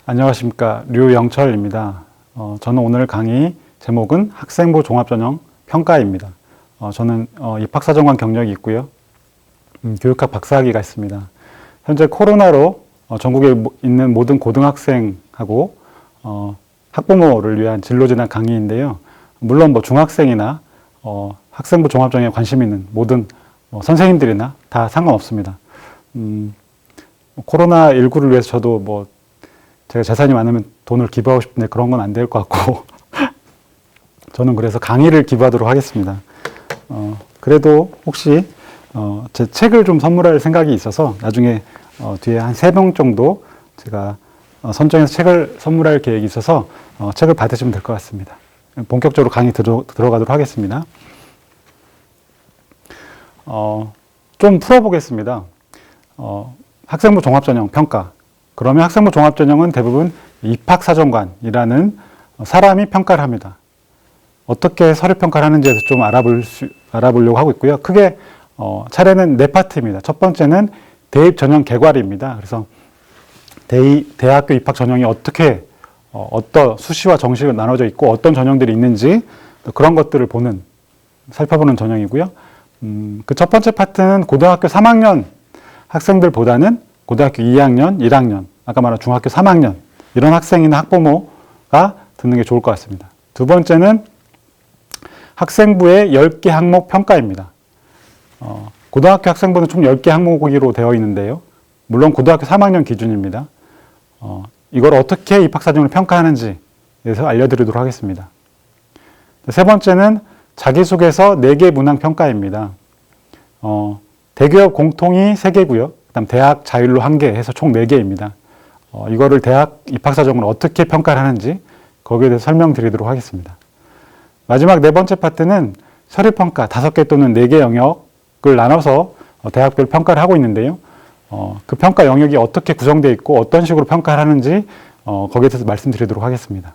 안녕하십니까. 류영철입니다. 저는 오늘 강의 제목은 학생부 종합전형 평가입니다. 저는 입학사정관 경력이 있고요. 교육학 박사학위가 있습니다. 현재 코로나로 전국에 있는 모든 고등학생하고 학부모를 위한 진로진학 강의인데요. 물론 중학생이나 학생부 종합전형에 관심 있는 모든 선생님들이나 다 상관없습니다. 코로나19를 위해서 저도 제가 재산이 많으면 돈을 기부하고 싶은데 그런 건 안 될 것 같고 저는 그래서 강의를 기부하도록 하겠습니다. 그래도 혹시 제 책을 좀 선물할 생각이 있어서 나중에 뒤에 한 3명 정도 제가 선정해서 책을 선물할 계획이 있어서 책을 받으시면 될 것 같습니다. 본격적으로 강의 들어가도록 하겠습니다. 좀 풀어보겠습니다. 학생부 종합전형 평가. 그러면 학생부 종합전형은 대부분 입학사정관이라는 사람이 평가를 합니다. 어떻게 서류평가를 하는지에 대해서 좀 알아보려고 하고 있고요. 크게 차례는 4파트입니다. 첫 번째는 대입전형 개괄입니다. 그래서 대학교 입학 전형이 어떻게 어떤 수시와 정시로 나눠져 있고 어떤 전형들이 있는지 그런 것들을 살펴보는 전형이고요. 그 첫 번째 파트는 고등학교 3학년 학생들보다는 고등학교 2학년, 1학년, 아까 말한 중학교 3학년 이런 학생이나 학부모가 듣는 게 좋을 것 같습니다. 두 번째는 학생부의 10개 항목 평가입니다. 고등학교 학생부는 총 10개 항목으로 되어 있는데요. 물론 고등학교 3학년 기준입니다. 이걸 어떻게 입학사정을 평가하는지에 대해서 알려드리도록 하겠습니다. 세 번째는 자기소개서 4개 문항 평가입니다. 대기업 공통이 3개고요. 그다음 대학 자율로 1개 해서 총 4개입니다. 이거를 대학 입학사정을 어떻게 평가를 하는지 거기에 대해서 설명드리도록 하겠습니다. 마지막 4번째 파트는 서류평가 5개 또는 4개 영역을 나눠서 대학별 평가를 하고 있는데요. 그 평가 영역이 어떻게 구성되어 있고 어떤 식으로 평가를 하는지 거기에 대해서 말씀드리도록 하겠습니다.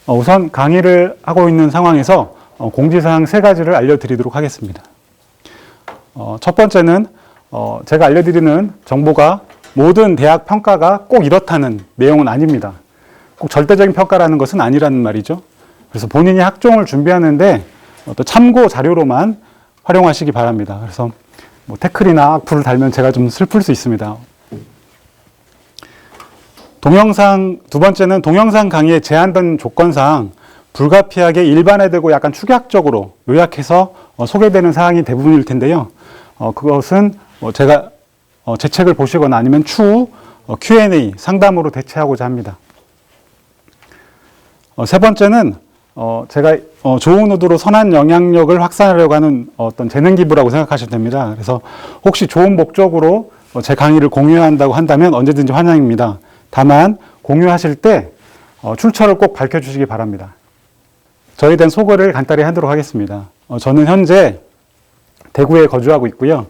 우선 강의를 하고 있는 상황에서 공지사항 3가지를 알려드리도록 하겠습니다. 첫 번째는 제가 알려드리는 정보가 모든 대학 평가가 꼭 이렇다는 내용은 아닙니다. 꼭 절대적인 평가라는 것은 아니라는 말이죠. 그래서 본인이 학종을 준비하는데 또 참고 자료로만 활용하시기 바랍니다. 그래서 태클이나 악플을 달면 제가 좀 슬플 수 있습니다. 두 번째는 동영상 강의에 제한된 조건상 불가피하게 일반화되고 약간 축약적으로 요약해서 소개되는 사항이 대부분일 텐데요. 그것은 제가 제 책을 보시거나 아니면 추후 Q&A 상담으로 대체하고자 합니다. 세 번째는 제가 좋은 의도로 선한 영향력을 확산하려고 하는 어떤 재능 기부라고 생각하시면 됩니다. 그래서 혹시 좋은 목적으로 제 강의를 공유한다고 한다면 언제든지 환영입니다. 다만 공유하실 때 출처를 꼭 밝혀주시기 바랍니다. 저에 대한 소개를 간단히 하도록 하겠습니다. 저는 현재 대구에 거주하고 있고요.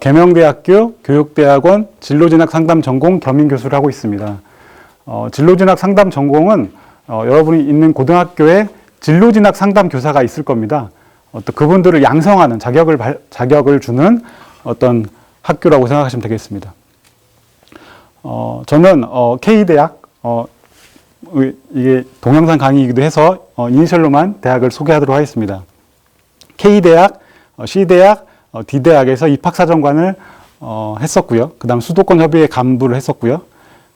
계명대학교 교육대학원 진로진학 상담 전공 겸임 교수를 하고 있습니다. 진로진학 상담 전공은 여러분이 있는 고등학교에 진로진학 상담 교사가 있을 겁니다. 그분들을 양성하는 자격을 주는 어떤 학교라고 생각하시면 되겠습니다. 저는 K대학, 이게 동영상 강의이기도 해서 이니셜로만 대학을 소개하도록 하겠습니다. K대학, C대학, D대학에서 입학사정관을 했었고요. 그 다음 수도권협의회 간부를 했었고요.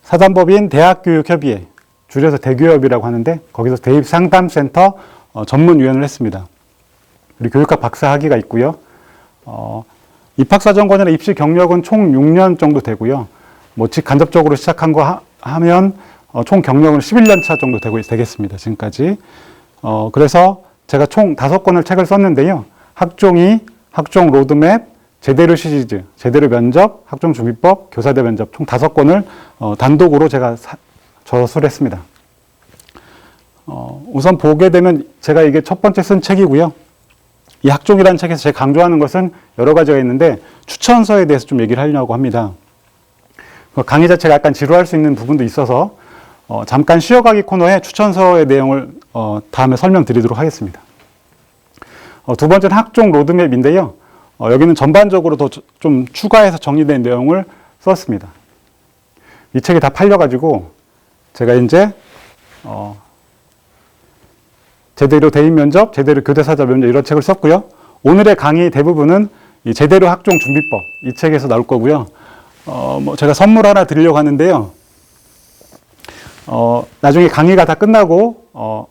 사단법인 대학교육협의회, 줄여서 대교협이라고 하는데 거기서 대입상담센터 전문위원을 했습니다. 그리고 교육학 박사학위가 있고요. 입학사정관이나 입시 경력은 총 6년 정도 되고요. 간접적으로 시작한 거 하면 총 경력은 11년 차 정도 되겠습니다. 지금까지. 그래서 제가 총 5권을 책을 썼는데요. 학종 로드맵, 제대로 시리즈, 제대로 면접, 학종 준비법, 교사대 면접 총 5권을 단독으로 제가 저술을 했습니다. 우선 보게 되면 제가 이게 첫 번째 쓴 책이고요. 이 학종이라는 책에서 제가 강조하는 것은 여러 가지가 있는데 추천서에 대해서 좀 얘기를 하려고 합니다. 강의 자체가 약간 지루할 수 있는 부분도 있어서 잠깐 쉬어가기 코너에 추천서의 내용을 다음에 설명드리도록 하겠습니다. 두 번째는 학종 로드맵인데요. 여기는 전반적으로 더 좀 추가해서 정리된 내용을 썼습니다. 이 책이 다 팔려가지고 제가 이제 제대로 대입 면접, 제대로 교대사자 면접 이런 책을 썼고요. 오늘의 강의 대부분은 이 제대로 학종 준비법 이 책에서 나올 거고요. 제가 선물 하나 드리려고 하는데요. 나중에 강의가 다 끝나고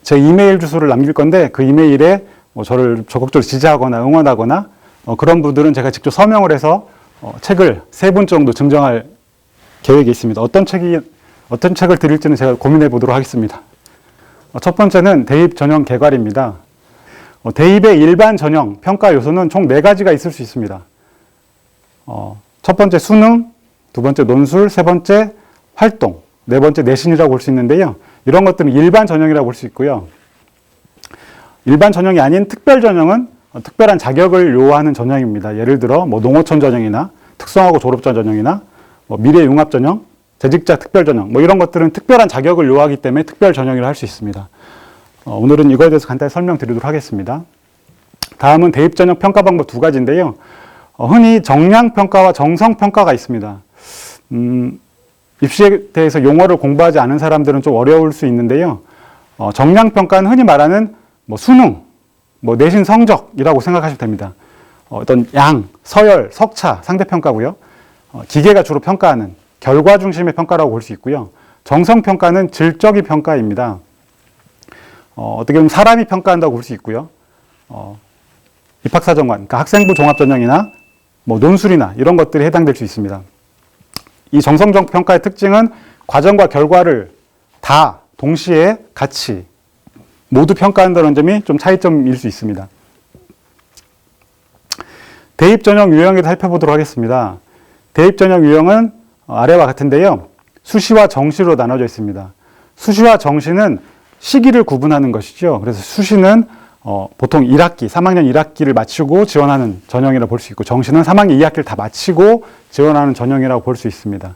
제 이메일 주소를 남길 건데 그 이메일에 저를 적극적으로 지지하거나 응원하거나 그런 분들은 제가 직접 서명을 해서 책을 3분 정도 증정할 계획이 있습니다. 어떤 책을 드릴지는 제가 고민해 보도록 하겠습니다. 첫 번째는 대입 전형 개괄입니다. 대입의 일반 전형 평가 요소는 총 4가지가 있을 수 있습니다. 첫 번째 수능, 두 번째 논술, 세 번째 활동, 네 번째 내신이라고 볼 수 있는데요. 이런 것들은 일반 전형이라고 볼 수 있고요. 일반 전형이 아닌 특별 전형은 특별한 자격을 요하는 전형입니다. 예를 들어 농어촌 전형이나 특성화고 졸업자 전형이나 미래융합 전형, 재직자 특별 전형 이런 것들은 특별한 자격을 요하기 때문에 특별 전형이라고 할 수 있습니다. 오늘은 이거에 대해서 간단히 설명드리도록 하겠습니다. 다음은 대입 전형 평가 방법 2가지인데요. 흔히 정량 평가와 정성 평가가 있습니다. 입시에 대해서 용어를 공부하지 않은 사람들은 좀 어려울 수 있는데요. 정량 평가는 흔히 말하는 수능, 내신 성적이라고 생각하시면 됩니다. 어떤 양, 서열, 석차 상대 평가고요. 기계가 주로 평가하는 결과 중심의 평가라고 볼 수 있고요. 정성 평가는 질적인 평가입니다. 어떻게 보면 사람이 평가한다고 볼 수 있고요. 입학사정관, 그러니까 학생부 종합전형이나 논술이나 이런 것들이 해당될 수 있습니다. 이 정성적 평가의 특징은 과정과 결과를 다 동시에 같이 모두 평가한다는 점이 좀 차이점일 수 있습니다. 대입 전형 유형을 살펴보도록 하겠습니다. 대입 전형 유형은 아래와 같은데요. 수시와 정시로 나눠져 있습니다. 수시와 정시는 시기를 구분하는 것이죠. 그래서 수시는 보통 1학기, 3학년 1학기를 마치고 지원하는 전형이라고 볼 수 있고, 정시는 3학년 2학기를 다 마치고 지원하는 전형이라고 볼 수 있습니다.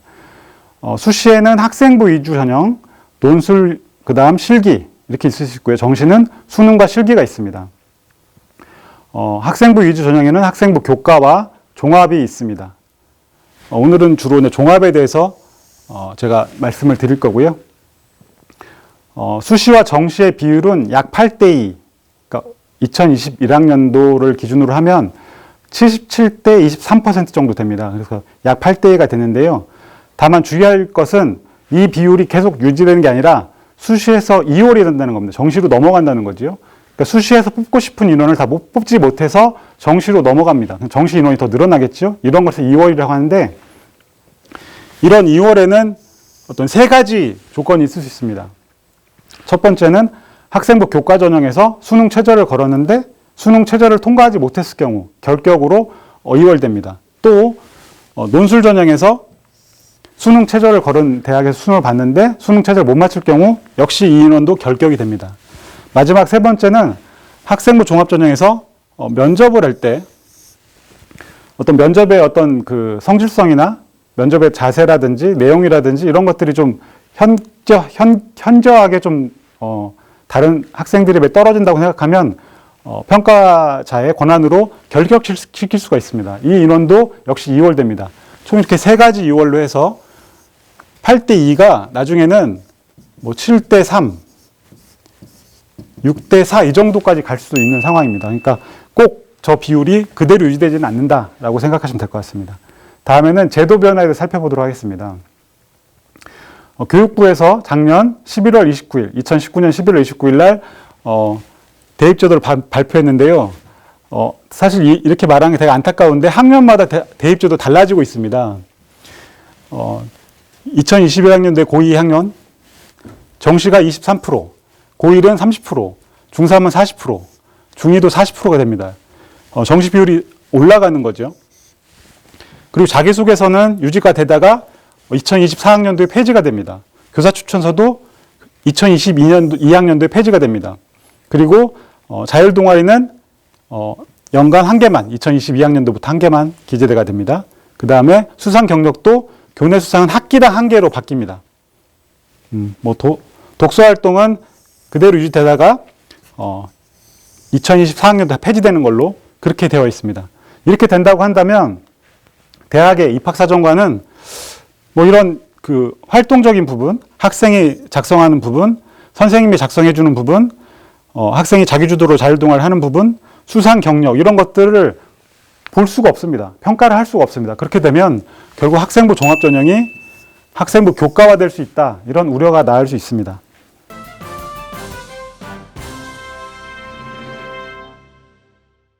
수시에는 학생부 위주 전형, 논술, 그 다음 실기 이렇게 있을 수 있고요. 정시는 수능과 실기가 있습니다. 학생부 위주 전형에는 학생부 교과와 종합이 있습니다. 오늘은 주로 종합에 대해서 제가 말씀을 드릴 거고요. 수시와 정시의 비율은 약 8대2, 그러니까 2021학년도를 기준으로 하면 77대 23% 정도 됩니다. 그래서 약 8대2가 되는데요. 다만 주의할 것은 이 비율이 계속 유지되는 게 아니라 수시에서 2월이 된다는 겁니다. 정시로 넘어간다는 거죠. 그러니까 수시에서 뽑고 싶은 인원을 다 뽑지 못해서 정시로 넘어갑니다. 정시 인원이 더 늘어나겠죠. 이런 것을 2월이라고 하는데, 이런 2월에는 어떤 3가지 조건이 있을 수 있습니다. 첫 번째는 학생부 교과 전형에서 수능 최저를 걸었는데 수능 최저를 통과하지 못했을 경우 결격으로 2월 됩니다. 또 논술 전형에서 수능 최저를 걸은 대학에서 수능을 봤는데 수능 최저를 못 맞출 경우 역시 이 인원도 결격이 됩니다. 마지막 3번째는 학생부 종합 전형에서 면접을 할 때 어떤 면접의 어떤 그 성실성이나 면접의 자세라든지 내용이라든지 이런 것들이 좀 현저하게 좀 다른 학생들에 비해 떨어진다고 생각하면 평가자의 권한으로 결격시킬 수가 있습니다. 이 인원도 역시 2월 됩니다. 총 이렇게 3가지 2월로 해서 8대2가 나중에는 7대3, 6대4 이 정도까지 갈 수도 있는 상황입니다. 그러니까 꼭 저 비율이 그대로 유지되지는 않는다라고 생각하시면 될 것 같습니다. 다음에는 제도 변화에 대해서 살펴보도록 하겠습니다. 교육부에서 작년 11월 29일, 2019년 11월 29일 날 대입제도를 발표했는데요. 사실 이렇게 말하는 게 되게 안타까운데 학년마다 대입제도 달라지고 있습니다. 2021학년도에 고2 학년 정시가 23%, 고1은 30%, 중3은 40%, 중2도 40%가 됩니다. 정시 비율이 올라가는 거죠. 그리고 자기소개서는 유지가 되다가 2024학년도에 폐지가 됩니다. 교사 추천서도 2022년도 2학년도에 폐지가 됩니다. 그리고 자율 동아리는 연간 1개만, 2022학년도부터 1개만 기재가 됩니다. 그 다음에 수상 경력도 교내 수상은 학기당 1개로 바뀝니다. 독서 활동은 그대로 유지되다가 2024학년도 폐지되는 걸로 그렇게 되어 있습니다. 이렇게 된다고 한다면 대학의 입학사정관은 이런 그 활동적인 부분, 학생이 작성하는 부분, 선생님이 작성해 주는 부분, 학생이 자기주도로 자율동아리를 하는 부분, 수상 경력 이런 것들을 볼 수가 없습니다. 평가를 할 수가 없습니다. 그렇게 되면 결국 학생부 종합전형이 학생부 교과화될 수 있다. 이런 우려가 나올 수 있습니다.